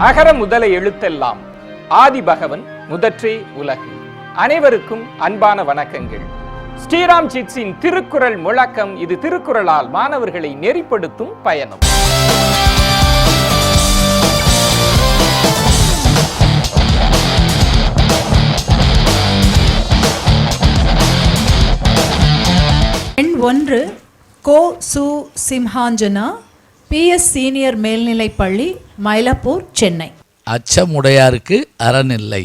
அகர முதல எழுத்தெல்லாம் ஆதி பகவன் முதற்றே உலகு. அனைவருக்கும் அன்பான வணக்கங்கள். ஸ்ரீராம் ஜிட்ஸின் திருக்குறள் முழக்கம். இது திருக்குறளால் மாணவர்களை நெறிப்படுத்தும் பயணம். எண் 1 கோ சு சிம்ஹாஞ்சனா, PS சீனியர் மேல்நிலைப்பள்ளி, மயிலாப்பூர், சென்னை. அச்சமுடையாருக்கு அறனில்லை.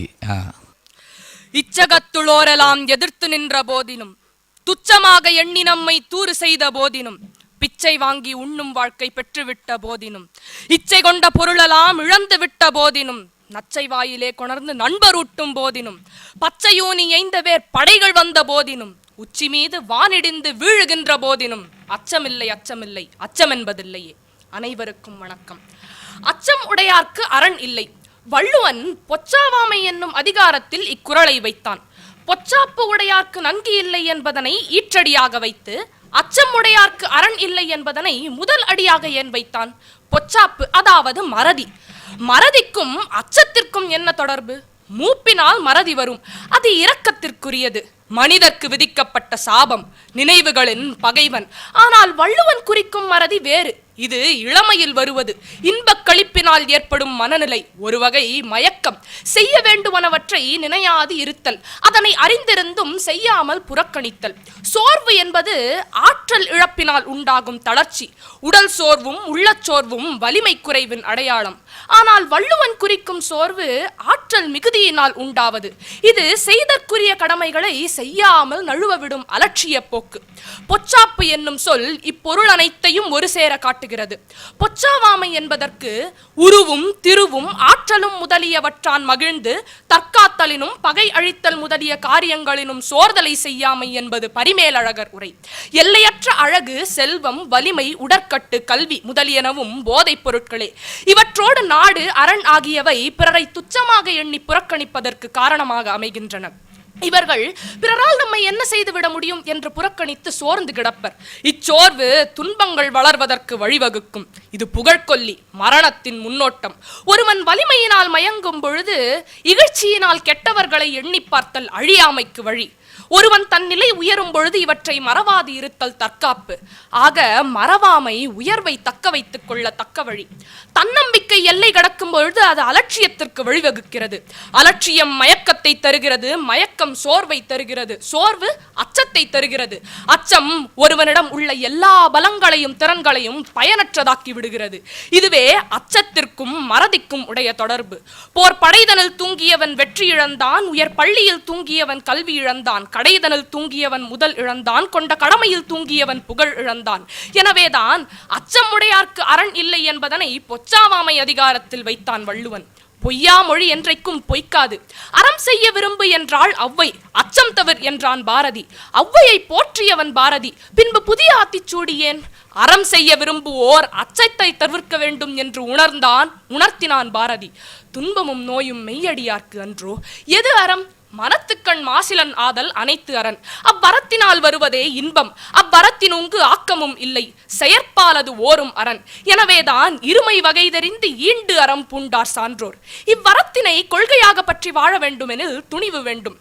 இச்சகத்துளோரெல்லாம் எதிர்த்து நின்ற போதினும், துச்சமாக எண்ணி நம்மை தூறு செய்த போதினும், பிச்சை வாங்கி உண்ணும் வாழ்க்கை பெற்றுவிட்ட போதினும், இச்சை கொண்ட பொருளெல்லாம் இழந்து விட்ட போதினும், நச்சை வாயிலே கொணர்ந்து நண்பரூட்டும் போதினும், பச்சையூனி எய்ந்த பேர் படைகள் வந்த போதினும், உச்சி மீது வானிடிந்து வீழுகின்ற போதினும், அச்சமில்லை அச்சமில்லை அச்சம் என்பதில்லையே. அனைவருக்கும் வணக்கம். அச்சம் உடையார்க்கு அரண் இல்லை. வள்ளுவன் பொச்சாவாமை என்னும் அதிகாரத்தில் இக்குறளை வைத்தான். பொச்சாப்பு உடையார்க்கு நன்கு இல்லை என்பதனை ஈற்றடியாக வைத்து, அச்சம் உடையார்க்கு அரண் இல்லை என்பதனை முதல் அடியாக ஏன் வைத்தான்? பொச்சாப்பு அதாவது மறதி. மறதிக்கும் அச்சத்திற்கும் என்ன தொடர்பு? மூப்பினால் மறதி வரும், அது இரக்கத்திற்குரியது. மனிதர்க்கு விதிக்கப்பட்ட சாபம், நினைவுகளின் பகைவன். ஆனால் வள்ளுவன் குறிக்கும் மறதி வேறு. இது இளமையில் வருவது, இன்பக் களிப்பினால் ஏற்படும் மனநிலை, ஒரு வகை மயக்கம். செய்ய வேண்டுவனவற்றை நினையாது இருத்தல், அதனை அறிந்திருந்தும் செய்யாமல் புறக்கணித்தல். சோர்வு என்பது ஆற்றல் இழப்பினால் உண்டாகும் தளர்ச்சி. உடல் சோர்வும் உள்ளச்சோர்வும் வலிமை குறைவின் அடையாளம். ஆனால் வள்ளுவன் குறிக்கும் சோர்வு ஆற்றல் மிகுதியினால் உண்டாவது. இது செய்தற்குரிய கடமைகளை செய்யாமல் நழுவவிடும் அலட்சிய போக்கு. பொச்சாப்பு என்னும் சொல் இப்பொருள் அனைத்தையும் ஒரு சேர காட்டுகிறது. பொச்சாவாமை என்பதற்கு உருவும் திருவும் ஆற்றலும் முதலியவற்றான் மகிழ்ந்து தற்காத்தலினும் பகை அழித்தல் முதலிய காரியங்களினும் சோர்தலை செய்யாமை என்பது பரிமேலழகர் உரை. எல்லையற்ற அழகு, செல்வம், வலிமை, உடற்கட்டு, கல்வி முதலியனவும் போதைப் பொருட்களே. இவற்றோடு நாடு, அரண் ஆகியவை பிறரை துச்சமாக எண்ணி புறக்கணிப்பதற்கு காரணமாக அமைகின்றன. இவர்கள் பிறரால் நம்மை என்ன செய்துவிட முடியும் என்று புறக்கணித்து சோர்ந்து கிடப்பர். இச்சோர்வு துன்பங்கள் வளர்வதற்கு வழிவகுக்கும். இது புகழ்கொல்லி, மரணத்தின் முன்னோட்டம். ஒருவன் வலிமையினால் மயங்கும் பொழுது இகழ்ச்சியினால் கெட்டவர்களை எண்ணி பார்த்தல் அழியாமைக்கு வழி. ஒருவன் தன் நிலை உயரும் பொழுது இவற்றை மறவாது இருத்தல் தற்காப்பு. ஆக மறவாமை உயர்வை தக்க வைத்துக் கொள்ள தக்க வழி. தன்னம்பிக்கை எல்லை கடக்கும் பொழுது அது அலட்சியத்திற்கு வழிவகுக்கிறது. அலட்சியம் மயக்கத்தை தருகிறது, மயக்கம் சோர்வை தருகிறது, சோர்வு அச்சத்தை தருகிறது. அச்சம் ஒருவனிடம் உள்ள எல்லா பலங்களையும் திறன்களையும் பயனற்றதாக்கி விடுகிறது. இதுவே அச்சத்திற்கும் மறதிக்கும் உடைய தொடர்பு. போர் படைதனில் தூங்கியவன் வெற்றி இழந்தான், உயர் பள்ளியில் தூங்கியவன் கல்வி இழந்தான், கடைதனில் தூங்கியவன் முதல் இழந்தான், கொண்ட கடமையில் தூங்கியவன் புகழ் இழந்தான். எனவேதான் அச்சம் உடையார்க்கு அரண் இல்லை என்பதனை பொச்சாவாமை அதிகாரத்தில் வைத்தான் வள்ளுவன். பொய்யா மொழி என்றைக்கும் பொய்க்காது. அறம் செய்ய விரும்பு என்றாள் ஔவை, அச்சம் தவிர் என்றான் பாரதி. ஔவையை போற்றியவன் பாரதி, பின்பு புதிய ஆத்திச்சூடி ஏன்? அறம் செய்ய விரும்புவோர் அச்சத்தை தவிர்க்க வேண்டும் என்று உணர்த்தினான் பாரதி. துன்பமும் நோயும் மெய்யடியார்க்கு அன்றோ? எது அறம்? மனத்துக்கண் மாசிலன் ஆதல் அனைத்து அரண். அவ்வரத்தினால் வருவதே இன்பம். அவ்வரத்தினுங்கு ஆக்கமும் இல்லை, செயற்பாலது ஓரும் அரண். எனவேதான் இருமை வகை தெரிந்து ஈண்டு அறம் பூண்டார் சான்றோர். இவ்வரத்தினை கொள்கையாக பற்றி வாழ வேண்டுமெனில் துணிவு வேண்டும்.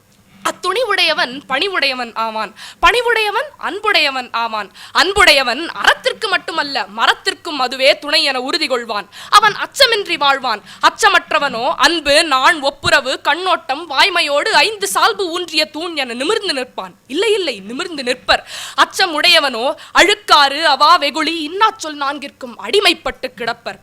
அத்துணிவுடையவன் பணிவுடையவன் ஆவான், பணிவுடையவன் அன்புடையவன் ஆவான். அன்புடையவன் அறத்திற்கு மட்டுமல்ல மரத்திற்கும் அதுவே துணை என உறுதி கொள்வான். அவன் அச்சமின்றி வாழ்வான். அச்சமற்றவனோ அன்பு, நான், ஒப்புரவு, கண்ணோட்டம், வாய்மையோடு 5 சால்பு ஊன்றிய தூண் என நிமிர்ந்து நிற்பான். இல்லை இல்லை, நிமிர்ந்து நிற்பர். அச்சம் உடையவனோ அழுக்காறு, அவா, வெகுளி, இன்னாச்சொல் 4ற்கும் அடிமைப்பட்டு கிடப்பர்.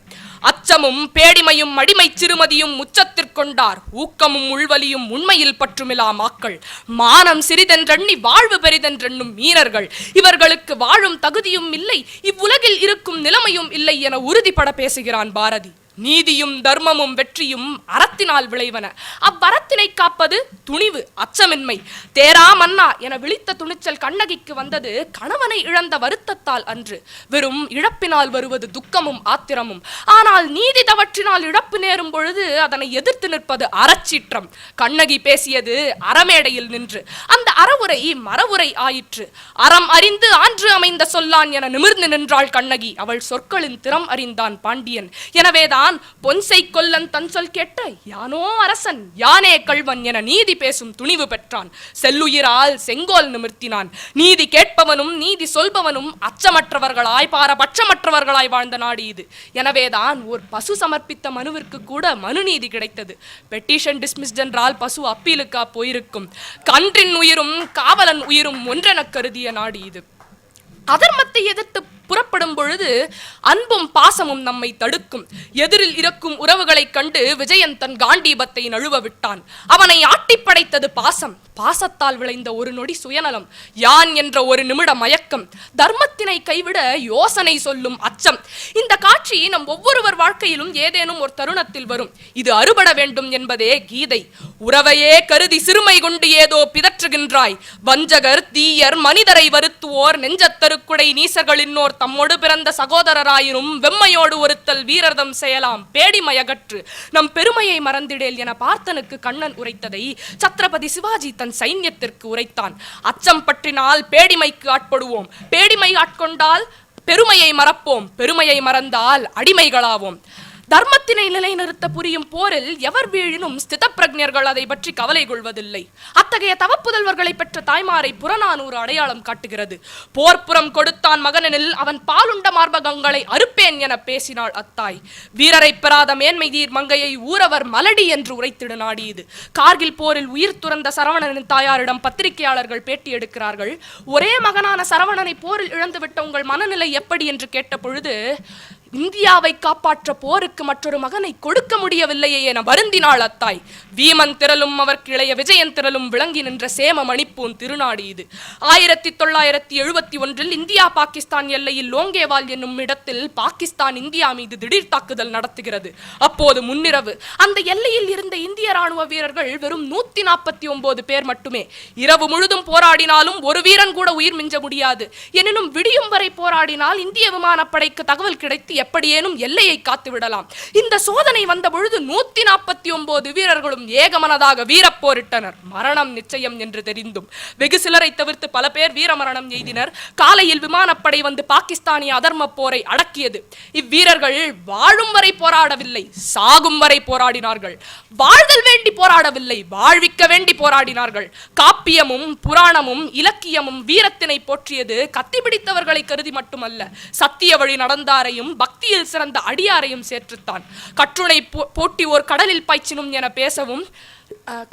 அச்சமும் பேடிமையும் அடிமை சிறுமதியும் உச்சத்திற்கொண்டார். ஊக்கமும் உள்வலியும் உண்மையில் பற்றுமிலா மாக்கள். மானம் சிறிதென்றெண்ணி வாழ்வு பெரிதென்றெண்ணும் மீனர்கள். இவர்களுக்கு வாழும் தகுதியும் இல்லை, இவ்வுலகில் இருக்கும் நிலைமையும் இல்லை என உறுதிப்பட பேசுகிறான் பாரதி. நீதியும் தர்மமும் வெற்றியும் அறத்தினால் விளைவன. அவ்வறத்தினை காப்பது துணிவு, அச்சமின்மை. தேரா மன்னா என விழித்த துணிச்சல் கண்ணகிக்கு வந்தது கணவனை இழந்த வருத்தத்தால் அன்று. வெறும் இழப்பினால் வருவது துக்கமும் ஆத்திரமும். ஆனால் நீதி தவற்றினால் இழப்பு நேரும் பொழுது அதனை எதிர்த்து நிற்பது அறச்சீற்றம். கண்ணகி பேசியது அறமேடையில் நின்று. அந்த அறவுரை மறவுரை ஆயிற்று. அறம் அறிந்து ஆன்று அமைந்த சொல்லான் என நிமிர்ந்து நின்றாள் கண்ணகி. அவள் சொற்களின் திறம் அறிந்தான் பாண்டியன். எனவேதான் எனவேதான் பொன்சை கொல்லன் தன் சொல் கேட்ட யானோ அரசன் யானே கள்வன் என நீதி பேசும் துணிவு பெற்றான். செல்லுயிரால் செங்கோல் நிமிர்த்தினான். நீதி கேட்பவனும் நீதி சொல்பவனும் அச்சமற்றவர்களாய் பாரபட்சமற்றவர்களாய் வாழ்ந்த நாடு இது. எனவேதான் ஒரு பசு சமர்ப்பித்த மனுவிற்கு கூட மனுநீதி கிடைத்தது. பெட்டிஷன் டிஸ்மிஸ்ட் என்றால் பசு அப்பீலுக்கா போயிருக்கும். கன்றின் உயிரும் காவலன் உயிரும் ஒன்றென கருதிய நாடு இது. அதர்மத்தை எதிர்த்து புறப்படும் பொழுது அன்பும் பாசமும் நம்மை தடுக்கும். எதிரில் இருக்கும் உறவுகளை கண்டு விஜயன் தன் காண்டீபத்தை நழுவ விட்டான். அவனை ஆட்டி படைத்தது பாசம். பாசத்தால் விளைந்த ஒரு நொடி சுயநலம், யான் என்ற ஒரு நிமிட மயக்கம், தர்மத்தினை கைவிட யோசனை சொல்லும் அச்சம். இந்த காட்சி நம் ஒவ்வொருவர் வாழ்க்கையிலும் ஏதேனும் ஒரு தருணத்தில் வரும். இது அறுபட வேண்டும் என்பதே கீதை. உறவையே கருதி சிறுமை கொண்டு ஏதோ பிதற்றுகின்றாய். வஞ்சகர் தீயர் மனிதரை வருத்துவோர் நெஞ்சத்தருக்குடை நீசர்கள் இன்னோர் தம்மோடு பிறந்த சகோதரராயினும் வெம்மையோடு ஒருத்தல் வீரர்தம் செய்யலாம் பேடிமயகற்று நம் பெருமையை மறந்திடேல் என பார்த்தனுக்கு கண்ணன் உரைத்ததை சத்ரபதி சிவாஜி தன் சைன்யத்திற்கு உரைத்தான். அச்சம் பற்றினால் பேடிமைக்கு ஆட்படுவோம், பேடிமை ஆட்கொண்டால் பெருமையை மறப்போம், பெருமையை மறந்தால் அடிமைகளாவோம். தர்மத்தினை நிலைநிறுத்த புரியும் போரில் எவர் வீழினும் ஸ்தித பிரஜ்ஞர்கள் அதை பற்றி கவலை கொள்வதில்லை. அத்தகைய தவப்புதல்வர்களை பெற்ற தாய்மாரை புறநானூறு அடையாளம் காட்டுகிறது. போர்ப்புறம் கொடுத்தான் மகனெனில் அவன் பாலுண்ட மார்பகங்களை அறுப்பேன் என பேசினாள் அத்தாய். வீரரை பெறாத மேன்மை தீர் மங்கையை ஊரவர் மலடி என்று உரைத்திடு நாடி இது. கார்கில் போரில் உயிர் துறந்த சரவணனின் தாயாரிடம் பத்திரிகையாளர்கள் பேட்டி எடுக்கிறார்கள். ஒரே மகனான சரவணனை போரில் இழந்துவிட்ட உங்கள் மனநிலை எப்படி என்று கேட்ட பொழுது, இந்தியாவை காப்பாற்ற போருக்கு மற்றொரு மகனை கொடுக்க முடியவில்லையே என வருந்தினாள் அத்தாய். வீமன் திரளும் அவருக்கு இளைய விஜயன் திரளும் விளங்கி நின்ற சேம மணிப்பூன் திருநாடு இது. 1971 இந்தியா பாகிஸ்தான் எல்லையில் லோங்கேவால் என்னும் இடத்தில் பாகிஸ்தான் இந்தியா மீது திடீர் தாக்குதல் நடத்துகிறது. அப்போது முன்னிரவு. அந்த எல்லையில் இருந்த இந்திய ராணுவ வீரர்கள் வெறும் 149 பேர் மட்டுமே. இரவு முழுதும் போராடினாலும் ஒரு வீரன் கூட உயிர் மிஞ்ச முடியாது. எனினும் விடியும் வரை போராடினால் இந்திய விமானப்படைக்கு தகவல் கிடைத்து எப்படியேனும் எல்லையை காத்து விடலாம். இந்த சோதனை வந்த பொழுது 149 வீரர்களும் ஏகமனதாக வீரப்போரிட்டனர். மரணம் நிச்சயம் என்று தெரிந்தும் வெகு சிலரை தவிர்த்து பல பேர் வீரமரணம் எய்தினர். காலையில் விமானப்படை வந்து பாகிஸ்தானிய அதர்ம போரை அடக்கியது. இவ்வீரர்கள் வாழும் வரை போராடவில்லை, சாகும் வரை போராடினார்கள். வாழ்தல் வேண்டி போராடவில்லை, வாழ்விக்க வேண்டி போராடினார்கள். காப்பியமும் புராணமும் இலக்கியமும் வீரத்தினை போற்றியது கத்தி பிடித்தவர்களை கருதி மட்டுமல்ல, சத்திய வழி நடந்தாரையும் பக்தியில் சிறந்த அடியாரையும் சேர்த்துத்தான். கற்றுணை போட்டி ஓர் கடலில் பாய்ச்சினும் என பேசவும்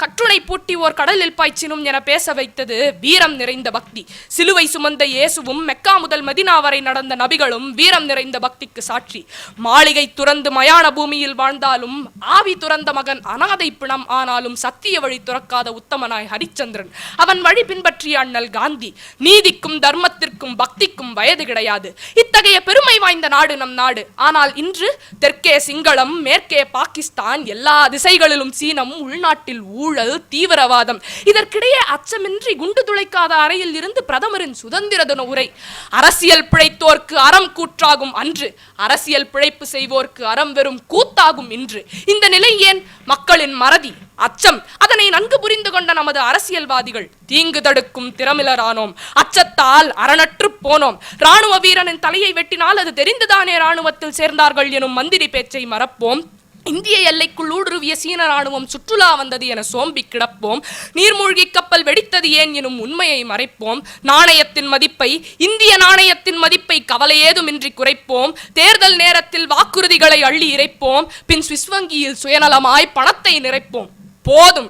கற்றுணை பூட்டி ஓர் கடலில் பாய்ச்சினும் என பேச வைத்தது வீரம் நிறைந்த பக்தி. சிலுவை சுமந்த இயேசுவும் மெக்கா முதல் மதினா வரை நடந்த நபிகளும் வீரம் நிறைந்த பக்திக்கு சாட்சி. மாளிகை துறந்து மயான பூமியில் வாழ்ந்தாலும் ஆவி துறந்த மகன் அனாதை பிணம் ஆனாலும் சத்திய வழி துறக்காத உத்தமனாய் ஹரிச்சந்திரன். அவன் வழி பின்பற்றிய அண்ணல் காந்தி. நீதிக்கும் தர்மத்திற்கும் பக்திக்கும் வயது கிடையாது. இத்தகைய பெருமை வாய்ந்த நாடு நம் நாடு. ஆனால் இன்று தெற்கே சிங்களம், மேற்கே பாகிஸ்தான், எல்லா திசைகளிலும் சீனம், உள்நாட்டு ஊழல், தீவிரவாதம். இதற்கிடையே அச்சமின்றி குண்டு துளைக்காத அறையில் இருந்து பிரதமரின் சுதந்திர தின உரை. அரசியல் பிழைத்தோர்க்கு அறம் கூற்றாகும் அன்று, அரசியல் பிழைப்பு செய்வோர்க்கு அறம் வெறும் கூத்தாகும் இன்று. இந்த நிலை ஏன்? மக்களின் மறதி, அச்சம். அதனை நன்கு புரிந்து கொண்ட நமது அரசியல்வாதிகள் தீங்கு தடுக்கும் திறமிலரானோம். அச்சத்தால் அரணற்று போனோம். ராணுவ வீரனின் தலையை வெட்டினால் அது தெரிந்துதானே ராணுவத்தில் சேர்ந்தார்கள் எனும் மந்திரி பேச்சை மறப்போம். இந்திய எல்லைக்குள் ஊடுருவிய சீன ராணுவம் சுற்றுலா வந்தது என சோம்பி கிடப்போம். நீர்மூழ்கி கப்பல் வெடித்தது ஏன் எனும் உண்மையை மறைப்போம். நாணயத்தின் மதிப்பை, இந்திய நாணயத்தின் மதிப்பை கவலை ஏதுமின்றி குறைப்போம். தேர்தல் நேரத்தில் வாக்குறுதிகளை அள்ளி இறைப்போம். பின் சுவிஸ் வங்கியில் சுயநலமாய் பணத்தை நிறைப்போம். போதும்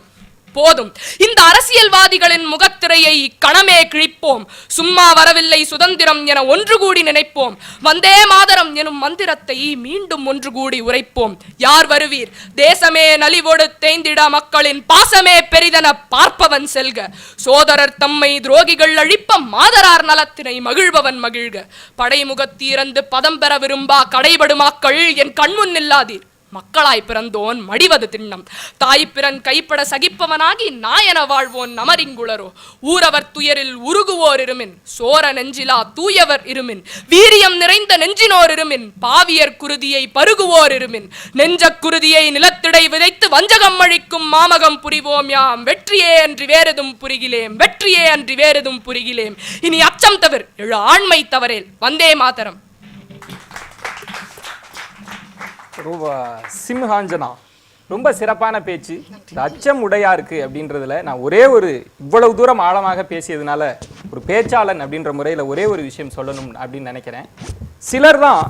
போதும். இந்த அரசியல்வாதிகளின் முகத்திரையை கணமே கிழிப்போம். சும்மா வரவில்லை சுதந்திரம் என ஒன்று கூடி நினைப்போம். வந்தே மாதரம் எனும் மந்திரத்தை மீண்டும் ஒன்று கூடி உரைப்போம். யார் வருவீர்? தேசமே நலிவோடு தேய்ந்திட மக்களின் பாசமே பெரிதென பார்ப்பவன் செல்க. சோதரர் தம்மை துரோகிகள் அழிப்ப மாதரார் நலத்தினை மகிழ்பவன் மகிழ்க. படைமுகத்தீரந்து பதம் பெற விரும்பா கடைபடுமாக்கள் என் கண்முன் நில்லாதீர். மக்களாய் பிறந்தோன் மடிவது திண்ணம். தாய்ப்பிறன் கைப்பட சகிப்பவனாகி நாயன வாழ்வோன் நமரிங்குளரோ. ஊரவர் துயரில் உருகுவோர் இருமின், சோர நெஞ்சிலா தூயவர் இருமின், வீரியம் நிறைந்த நெஞ்சினோர் இருமின், பாவியர் குருதியை பருகுவோர் இருமின், நெஞ்ச குருதியை நிலத்திடை விதைத்து வஞ்சகம் அழிக்கும் மாமகம் புரிவோம் யாம். வெற்றியே அன்றி வேறெதும் புரிகிலேம், வெற்றியே அன்றி வேறெதும் புரிகிலேம். இனி அச்சம் தவிர எழு ஆண்மை தவறேல். வந்தே மாதரம். சிம்ஹாஞ்சனா, ரொம்ப சிறப்பான பேச்சு. இந்த அச்சம் உடையாருக்கு அப்படின்றதுல நான் ஒரே ஒரு இவ்வளவு தூரம் ஆழமாக பேசியதுனால ஒரு பேச்சாளன் அப்படின்ற முறையில் ஒரே ஒரு விஷயம் சொல்லணும் அப்படின்னு நினைக்கிறேன். சிலர் தான்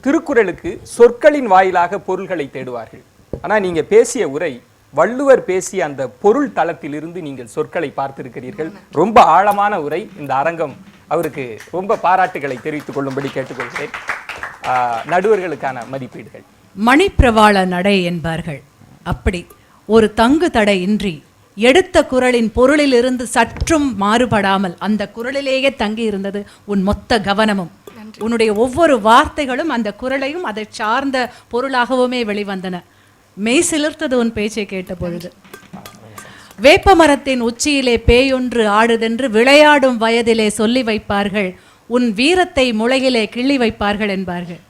திருக்குறளுக்கு சொற்களின் வாயிலாக பொருள்களை தேடுவார்கள். ஆனால் நீங்க பேசிய உரை வள்ளுவர் பேசிய அந்த பொருள் தளத்திலிருந்து நீங்கள் சொற்களை பார்த்திருக்கிறீர்கள். ரொம்ப ஆழமான உரை. இந்த அரங்கம் அவருக்கு ரொம்ப பாராட்டுகளை தெரிவித்துக் கொள்ளும்படி கேட்டுக்கொள்கிறேன். நடுவர்களுக்கான மதிப்பீடுகள். மணிப்பிரவாள நடை என்பார்கள். அப்படி ஒரு தங்கு தடை இன்றி எடுத்த குறளின் பொருளிலிருந்து சற்றும் மாறுபடாமல் அந்த குறளிலேயே தங்கி இருந்தது உன் மொத்த கவனமும். உன்னுடைய ஒவ்வொரு வார்த்தைகளும் அந்த குறளையும் அதை சார்ந்த பொருளாகவுமே வெளிவந்தன. மெய் சிலிர்த்தது உன் பேச்சை கேட்ட பொழுது. வேப்ப மரத்தின் உச்சியிலே பேயொன்று ஆடுதென்று விளையாடும் வயதிலே சொல்லி வைப்பார்கள், உன் வீரத்தை முளையிலே கிள்ளி வைப்பார்கள் என்பார்கள்.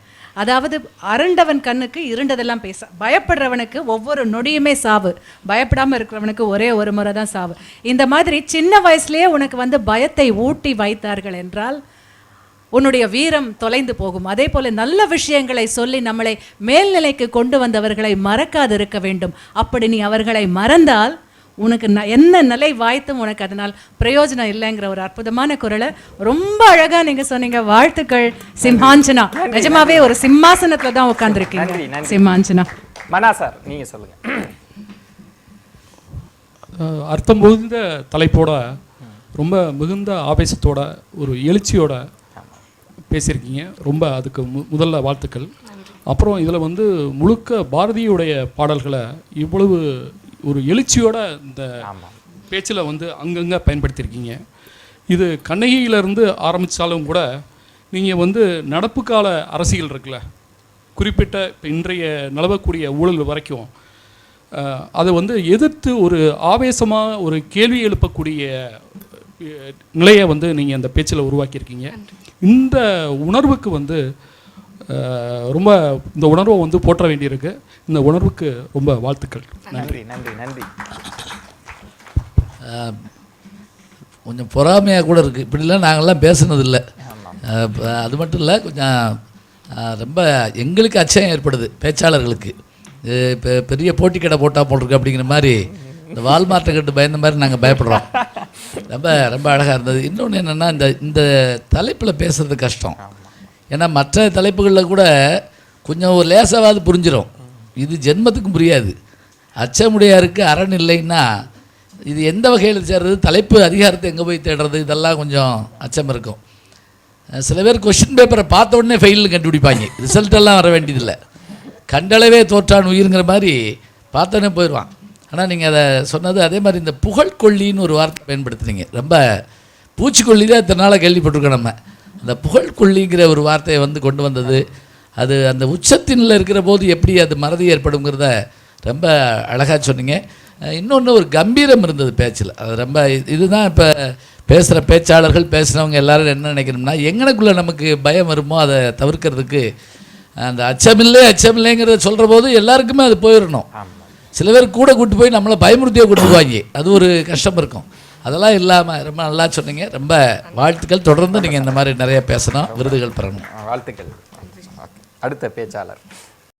அதாவது அரண்டவன் கண்ணுக்கு இருண்டதெல்லாம் பேச, பயப்படுறவனுக்கு ஒவ்வொரு நொடியுமே சாவு, பயப்படாமல் இருக்கிறவனுக்கு ஒரே ஒரு முறை தான் சாவு. இந்த மாதிரி சின்ன வயசுலேயே உனக்கு பயத்தை ஊட்டி வைத்தார்கள் என்றால் உன்னுடைய வீரம் தொலைந்து போகும். அதே போல நல்ல விஷயங்களை சொல்லி நம்மளை மேல்நிலைக்கு கொண்டு வந்தவர்களை மறக்காது இருக்க வேண்டும். அப்படி நீ அவர்களை மறந்தால் உனக்கு என்ன நிலை வாய்த்தும் உனக்கு அதனால் பிரயோஜனம் இல்லைங்கிற ஒரு அற்புதமான குரலை ரொம்ப அழகா நீங்க சொன்னீங்க. வாழ்த்துக்கள் சிம்ஹாஞ்சனா. நிஜமாவே ஒரு சிம்மாசனத்துல தான் உட்கார்ந்துருக்கீங்க சிம்ஹாஞ்சனா. மனா சார், நீங்க சொல்லுங்க. அர்த்தம் புகுந்த தலைப்போட ரொம்ப மிகுந்த ஆவேசத்தோட ஒரு எழுச்சியோட பேசியிருக்கீங்க. ரொம்ப அதுக்கு முதல்ல வாழ்த்துக்கள். அப்புறம் இதில் முழுக்க பாரதியுடைய பாடல்களை இவ்வளவு ஒரு எழுச்சியோட இந்த பேச்சில் அங்கங்கே பயன்படுத்தியிருக்கீங்க. இது கண்ணகியிலேருந்து ஆரம்பித்தாலும் கூட நீங்கள் நடப்பு கால அரசியல் இருக்குல்ல, குறிப்பிட்ட இப்போ இன்றைய நிலவக்கூடிய ஊழல் வரைக்கும் அதை எதிர்த்து ஒரு ஆவேசமாக ஒரு கேள்வி எழுப்பக்கூடிய நிலையை நீங்கள் அந்த பேச்சில் உருவாக்கியிருக்கீங்க. இந்த உணர்வுக்கு ரொம்ப இந்த உணர்வை போற்ற வேண்டியிருக்கு. இந்த உணர்வுக்கு ரொம்ப வாழ்த்துக்கள். நன்றி நன்றி நன்றி. கொஞ்சம் பொறாமையாக கூட இருக்குது. இப்படிலாம் நாங்கள்லாம் பேசுனதில்லை. அது மட்டும் இல்லை, கொஞ்சம் ரொம்ப எங்களுக்கு அச்சம் ஏற்படுது பேச்சாளர்களுக்கு. இப்போ பெரிய போட்டி கடை போட்டால் போட்டிருக்கு அப்படிங்கிற மாதிரி இந்த வால்மார்ட்டை கட்டு பயந்த மாதிரி நாங்கள் பயப்படுறோம். ரொம்ப ரொம்ப அழகாக இருந்தது. இன்னொன்று என்னென்னா, இந்த தலைப்பில் பேசுறது கஷ்டம். ஏன்னா மற்ற தலைப்புகளில் கூட கொஞ்சம் ஒரு லேசாவது புரிஞ்சிடும். இது ஜென்மத்துக்கும் புரியாது. அச்சமுடையாருக்கு அரண் இல்லைன்னா இது எந்த வகையில் சேர்றது, தலைப்பு அதிகாரத்தை எங்கே போய் தேடுறது, இதெல்லாம் கொஞ்சம் அச்சம் இருக்கும். சில பேர் கொஷின் பேப்பரை பார்த்த உடனே ஃபெயில்னு கண்டுபிடிப்பாங்க. ரிசல்ட்டெல்லாம் வர வேண்டியதில்லை. கண்டளவே தோற்றான் உயிருங்கிற மாதிரி பார்த்தோன்னே போயிடுவான். ஆனால் நீங்கள் அதை சொன்னது அதே மாதிரி இந்த புகழ்கொல்லின்னு ஒரு வார்த்தை பயன்படுத்துனீங்க. ரொம்ப பூச்சிக்கொல்லி தான் இத்தனை நாளாக கேள்விப்பட்டிருக்கோம். நம்ம அந்த புகழ்கொல்லிங்கிற ஒரு வார்த்தையை கொண்டு வந்தது, அது அந்த உச்சத்தினில் இருக்கிற போது எப்படி அது மறதி ஏற்படுங்கிறத ரொம்ப அழகாக சொன்னீங்க. இன்னொன்று ஒரு கம்பீரம் இருந்தது பேச்சில். அது ரொம்ப இதுதான் இப்போ பேசுகிற பேச்சாளர்கள் பேசுகிறவங்க எல்லோரும் என்ன நினைக்கணும்னா, எங்கனக்குள்ளே நமக்கு பயம் வருமோ அதை தவிர்க்கிறதுக்கு அந்த அச்சமில்லைங்கிறத சொல்கிற போது எல்லாருக்குமே அது போயிடணும். சில பேர் கூட கூட்டு போய் நம்மளை பயமுறுத்தியே கூட்டு போவாங்க. அது ஒரு கஷ்டம் இருக்கும். அதெல்லாம் இல்லாமல் ரொம்ப நல்லா சொன்னீங்க. ரொம்ப வாழ்த்துக்கள். தொடர்ந்து நீங்கள் இந்த மாதிரி நிறைய பேசணும், விருதுகள் பெறணும். வாழ்த்துக்கள். அடுத்த பேச்சாளர்.